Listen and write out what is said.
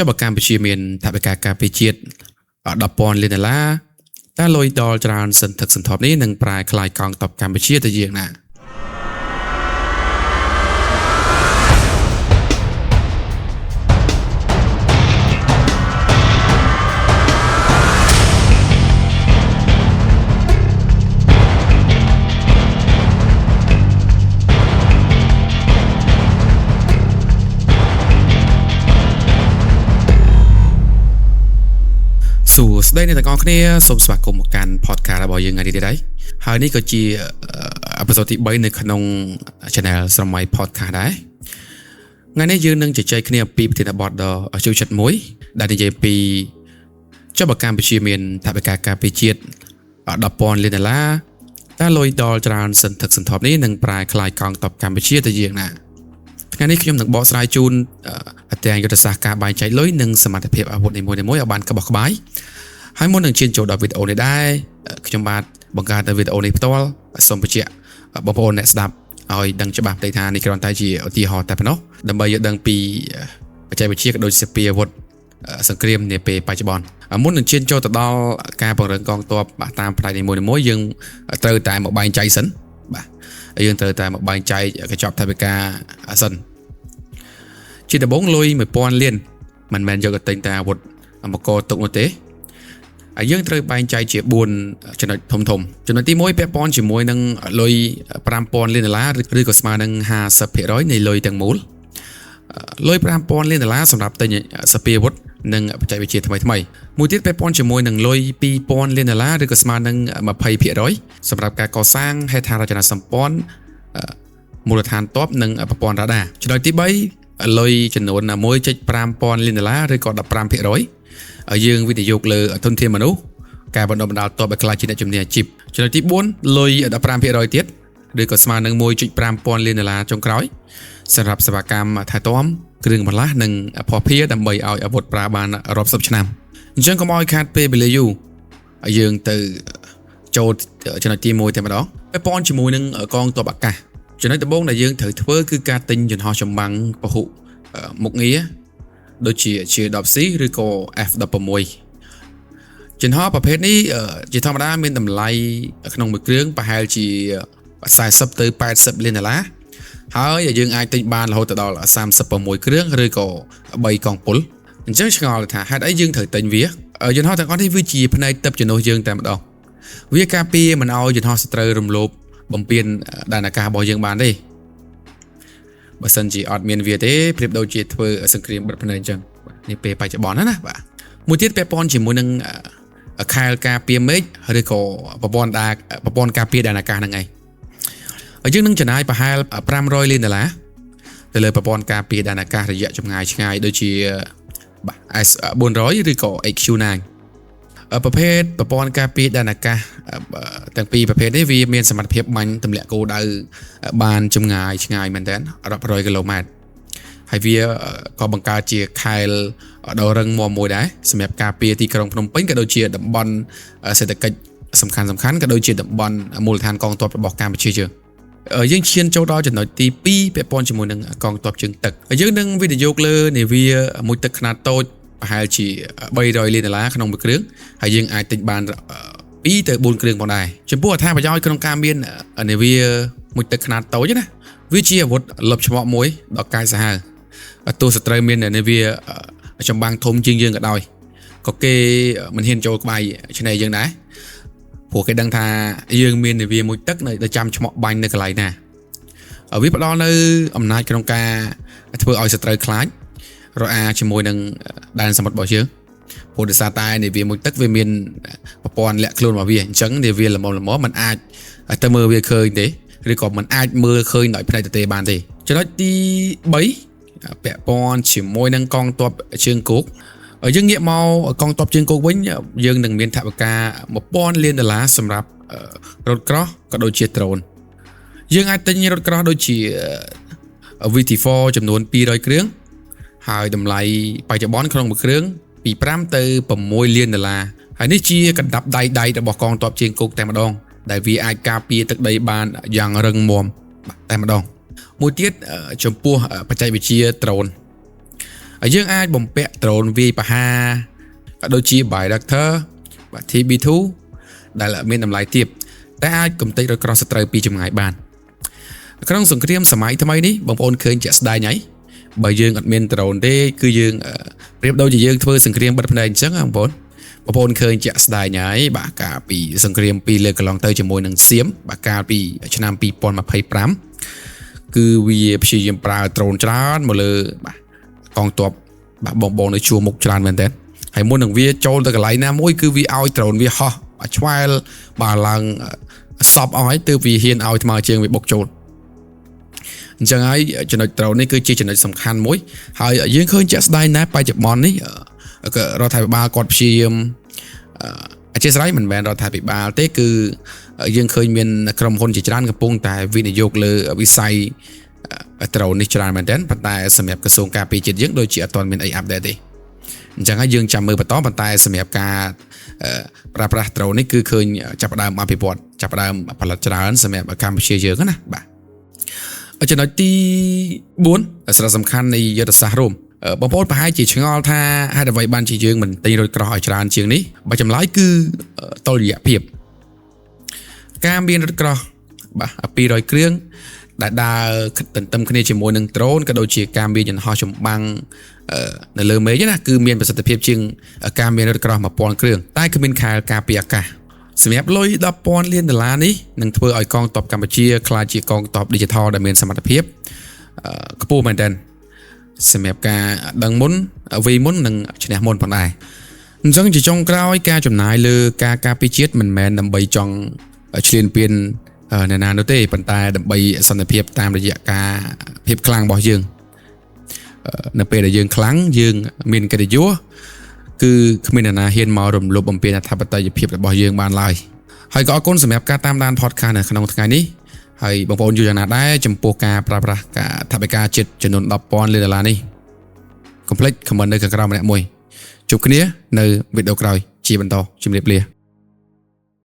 ចុះបើកម្ពុជាមានថវិកាការពារជាតិ$10,000 លានតើលុយដល់ច្រើនសន្ធឹកសន្ធាប់នេះនឹងប្រែក្លាយកងទ័ពកម្ពុជាទៅយ៉ាងណាសួស្តីអ្នកទាំងអស់គ្នាសូមស្វាគមន៍មកកាន់ podcast របស់យើងថ្ងៃនេះដែរហើយនេះក៏ជាអេពីសូតទី3នៅក្នុង channel ស្រមៃ podcast ដែរថ្ងៃនេះយើងនឹងជជែកគ្នាអំពីប្រធានបទដ៏ចូលចិត្តមួយដែលនិយាយពីចុះបើកម្ពុជាមានថវិកាការពារជាតិ$10,000 លានតើលុយដល់ច្រើនសន្ធឹកសន្ធាប់នេះនឹងប្រែក្លាយកងទ័ពកម្ពុជាទៅយ៉ាងណាថ្ងៃនេះខ្ញុំនឹងបកស្រាយជូនទាំងយុទ្ធសាស្ត្រការបែងចែកលុយនិងសមត្ថភាពអាវុធនីមួយៗឲ្យបានក្បោះក្បាយហើយមុននឹងឈានចូលដល់វីដេអូនេះដែរខ្ញុំបាទបង្កើតនៅវីដេអូនេះផ្ទាល់សូមបញ្ជាក់បងប្អូនអ្នកស្ដាប់ឲ្យដឹងច្បាស់ទៅថានេះគ្រាន់តែជាឧទាហរណ៍តែប៉ុណ្ណោះដើម្បីឲ្យដឹងពីបច្ចេកវិទ្យាក៏ដូចជាពីអាវុធសង្គ្រាមនាពេលបច្ចុប្បន្នមុននឹងឈានចូលទៅដល់ការពង្រឹងកងទ័ពតាមផ្នែកនីមួយៗយើងត្រូវតែមកបែងចែកសិនបាទយើងត្រូវតែមកបែងចែកកញ្ចប់ថវិកាសិនជាដំបូងលុយ$1,000 លានមិនមែនយកទៅទិញតែអាវុធមកកទុកនោះទេហើយយើងត្រូវបែងចែកជា4ចំណុចធំចំណុចទី1ពាក់ព័ន្ធជាមួយនឹងលុយ$5,000 លានឬក៏ស្មើនឹង 50% នៃលុយទាំងមូលលុយ$5,000 លានសម្រាប់ទិញសពាវុធនិងបច្ចេកវិទ្យាថ្មីមួយទៀតពាក់ព័ន្ធជាមួយនឹងលុយ$2,000 លានឬក៏ស្មើនឹង 20% សម្រាប់ការកសាងហេដ្ឋារចនាសម្ព័ន្ធមូលដ្ឋានទ័ពនិងប្រព័ន្ធរ៉ាដាចំណុចទី3លុយចំនួន$1.5,000 លានឬក៏ 15% យើងវិនិយោគលើធនធានមនុស្សការបណ្ដុះបណ្ដាលទ័ពឲ្យក្លាយជាអ្នកជំនាញអាជីពចំណុចទី4លុយ 15% ទៀតឬក៏ស្មើនឹង$1.5,000 លានចុងក្រោយសម្រាប់សេវាកម្មថែទាំគ្រឿងបន្លាស់និងភស្តុភារដើម្បីឲ្យអាវុធប្រើបានរាប់សិបឆ្នាំអញ្ចឹងកុំឲ្យខាតពេលវេលាយូរយើងទៅចូលចំណុចទី1តែម្ដងពាក់ព័ន្ធជាមួយនឹងកងទ័ពអាកាសចំណុចដំបូងដែលយើងត្រូវធ្វើគឺការទិញយន្តហោះចម្បាំងពហុមុខងារដូចជា J-10C ឬក៏ F-16 យន្តហោះប្រភេទនេះជាធម្មតាមានតម្លៃក្នុងមួយគ្រឿងប្រហែលជា$40ទៅ$80 លានហើយយើងអាចទិញបានរហូតដល់36គ្រឿងឬក៏3កងពលអញ្ចឹងឆ្ងល់ថាហេតុអីយើងត្រូវទិញវាយន្តហោះទាំងអស់នេះវាជាផ្នែកទឹកជំនួសយើងតែម្ដងវាការពារមិនឲ្យយន្តហោះសត្រូវរំលោភបំពានដែនអាកាសរបស់យើងបានទេបើសិនជាអត់មានវាទេប្រៀបដូចជាធ្វើសង្គ្រាមបិទភ្នែកអញ្ចឹងនេះពេលបច្ចុប្បន្នណាបាទមួយទៀតពាក់ព័ន្ធជាមួយនឹងខែលការពារមេឃឬក៏ប្រព័ន្ធការពារដែនអាកាសហ្នឹងឯងយើងនឹងចំណាយប្រហែល$500 លានទៅលើប្រព័ន្ធការពារដែនអាកាសរយៈចម្ងាយឆ្ងាយដូចជា S400 ឬក៏ HQ9 ប្រភេទប្រព័ន្ធការពារដែនអាកាសទាំងពីរប្រភេទនេះវាមានសមត្ថភាពបាញ់ទម្លាក់គោលដៅបានចម្ងាយឆ្ងាយមែនទែនរាប់រយគីឡូម៉ែត្រហើយវាក៏បង្កើតជាខែលដ៏រឹងមាំមួយដែរសម្រាប់ការពារទីក្រុងភ្នំពេញក៏ដូចជាតំបន់សេដ្ឋកិច្ចសំខាន់ក៏ដូចជាតំបន់មូលដ្ឋានកងទ័ពរបស់កម្ពុជាយើងឈានចូលដល់ចំណុចទី2ពាក់ព័ន្ធជាមួយនឹងកងទ័ពជើងទឹកយើងនឹងវិនិយោគលើនាវាមួយទឹកខ្នាតតូចប្រហែលជា$300 លានក្នុងមួយគ្រឿងហើយយើងអាចទិញបាន2ទៅ4គ្រឿងផងដែរចំពោះអត្ថប្រយោជន៍ក្នុងការមាននាវាមួយទឹកខ្នាតតូចណាវាជាអាវុធលុបឆ្មក់មួយដ៏កាចសាហាវទោះសត្រូវមាននាវាចម្បាំងធំជាងយើងក៏ដោយក៏គេមិនហ៊ានចូលក្បែរឆ្នេរយើងដែរព្រោះគេដឹងថាយើងមាននាវាមួយទឹកនៅចាំឆ្មក់បាញ់នៅកន្លែងណាវាផ្ដល់នៅអំណាចក្នុងការធ្វើឲ្យសត្រូវខ្លាចរអាជាមួយនឹងដែនសមុទ្ររបស់យើងព្រោះដោយសារតែនាវាមួយទឹកវាមានប្រព័ន្ធលាក់ខ្លួនរបស់វាអញ្ចឹងនាវាល្មមមិនអាចទៅមើលវាឃើញទេឬក៏មិនអាចមើលឃើញដោយភ្នែកទទេបានទេចំណុចទី3ពាក់ព័ន្ធជាមួយនឹងកងទ័ពជើងគោកយើងងាកមកកងទ័ពជើងគោកវិញយើងនឹងមានថវិកា$1,000 លានសម្រាប់រថក្រោះក៏ដូចជាដ្រូនយើងអាចទិញរថក្រោះដូចជា VT4 ចំនួន200គ្រឿងហើយតម្លៃបច្ចុប្បន្នក្នុងមួយគ្រឿងពី$5ទៅ$6 លានហើយនេះជាកណ្ដាប់ដៃរបស់កងទ័ពជើងគោកតែម្ដងដែលវាអាចការពារទឹកដីបានយ៉ាងរឹងមាំតែម្ដងមួយទៀតចំពោះបច្ចេកវិទ្យាដ្រូន យើងអាចបំពាក់ដ្រូនវាយបហាក៏ដូចជា Bayraktar TB2 ដែលមានតម្លៃទាបតែអាចកំទេចរត់ក្រោះសត្រូវពីចម្ងាយបានក្នុងសង្គ្រាមសម័យថ្មីនេះបងប្អូនឃើញជាក់ស្ដែងហើយបើយើងអត់មានដ្រូនទេគឺយើងប្រៀបដូចជាយើងធ្វើសង្គ្រាមបិទភ្នែកអញ្ចឹងបងប្អូនឃើញជាក់ស្ដែងហើយបាទកាលពីសង្គ្រាម2លើកកន្លងទៅជាមួយនឹងសៀមបាទកាលពីឆ្នាំ2025គឺវាព្យាយាមប្រើដ្រូនច្រើនមកលើបាទកងទ័ពបាទបងនៅជួរមុខច្រើនមែនតើហើយមុននឹងវាចូលទៅកន្លែងណាមួយគឺវាឲ្យដ្រូនវាហោះឆ្វែលបាទឡើងសពអស់ហើយទើបវាហ៊ានឲ្យថ្មើរជើងវាបុកចូលអញ្ចឹងហើយចំណុចដ្រូននេះគឺជាចំណុចសំខាន់មួយហើយយើងឃើញជាក់ស្ដែងណាស់បច្ចុប្បន្ននេះរដ្ឋាភិបាលគាត់ព្យាយាមអធិស្ឋានមិនមែនរដ្ឋាភិបាលទេគឺយើងឃើញមានក្រុមហ៊ុនជាច្រើនកំពុងតែវិនិយោគលើវិស័យដ្រូននេះច្រើនមែនទែនប៉ុន្តែសម្រាប់ក្រសួងការពារជាតិយើងដូចជាអត់ទាន់មានអីអាប់ដេតទេអញ្ចឹងហើយយើងចាំមើលបន្តប៉ុន្តែសម្រាប់ការប្រើប្រាស់ដ្រូននេះគឺឃើញចាប់ផ្ដើមអភិវឌ្ឍចាប់ផ្ដើមផលិតច្រើនសម្រាប់កម្ពុជាយើងណាបាទចំណុចទី4សារៈសំខាន់នៃយុទ្ធសាស្ត្ររួមបងប្អូនប្រហែលជាឆ្ងល់ថាហេតុអ្វីបានជាយើងមិនទិញរថក្រោះឲ្យច្រើនជាងនេះបើចម្លើយគឺតុល្យភាពការមានរថក្រោះបាទ200គ្រឿងដែលដើរទន្ទឹមគ្នាជាមួយនឹងដ្រូនក៏ដូចជាការមានយន្តហោះចម្បាំងនៅលើមេឃណាគឺមានប្រសិទ្ធភាពជាងការមានរថក្រោះ1000គ្រឿងតែគ្មានខែលការពារអាកាសសម្រាប់លុយ$10,000 លាននេះនឹងធ្វើឲ្យកងទ័ពកម្ពុជាក្លាយជាកងទ័ព Digital ដែលមានសមត្ថភាពខ្ពស់មែនទែនសម្រាប់ការដឹងមុនវាយមុននិងឈ្នះមុនផងដែរអញ្ចឹងជាចុងក្រោយការចំណាយលើការការពារជាតិមិនមែនដើម្បីចង់ឈ្លានពានអ្នកណានោះទេប៉ុន្តែដើម្បីសន្តិភាពតាមរយៈការភាពខ្លាំងរបស់យើងនៅពេលដែលយើងខ្លាំងយើងមានកិត្តិយសគឺគ្មានអ្នកណាហ៊ានមករំលោភបំពានអធិបតេយ្យភាពរបស់យើងបានឡើយហើយក៏អរគុណសម្រាប់ការតាមដាន podcast នៅក្នុងថ្ងៃនេះហើយបងប្អូនយល់យ៉ាងណាដែរចំពោះការប្រើប្រាស់ការថវិកាជាតិចំនួន$10,000 លាននេះកុំភ្លេច comment នៅខាងក្រោមម្នាក់មួយជួបគ្នានៅវីដេអូក្រោយជាបន្តជម្រាបលា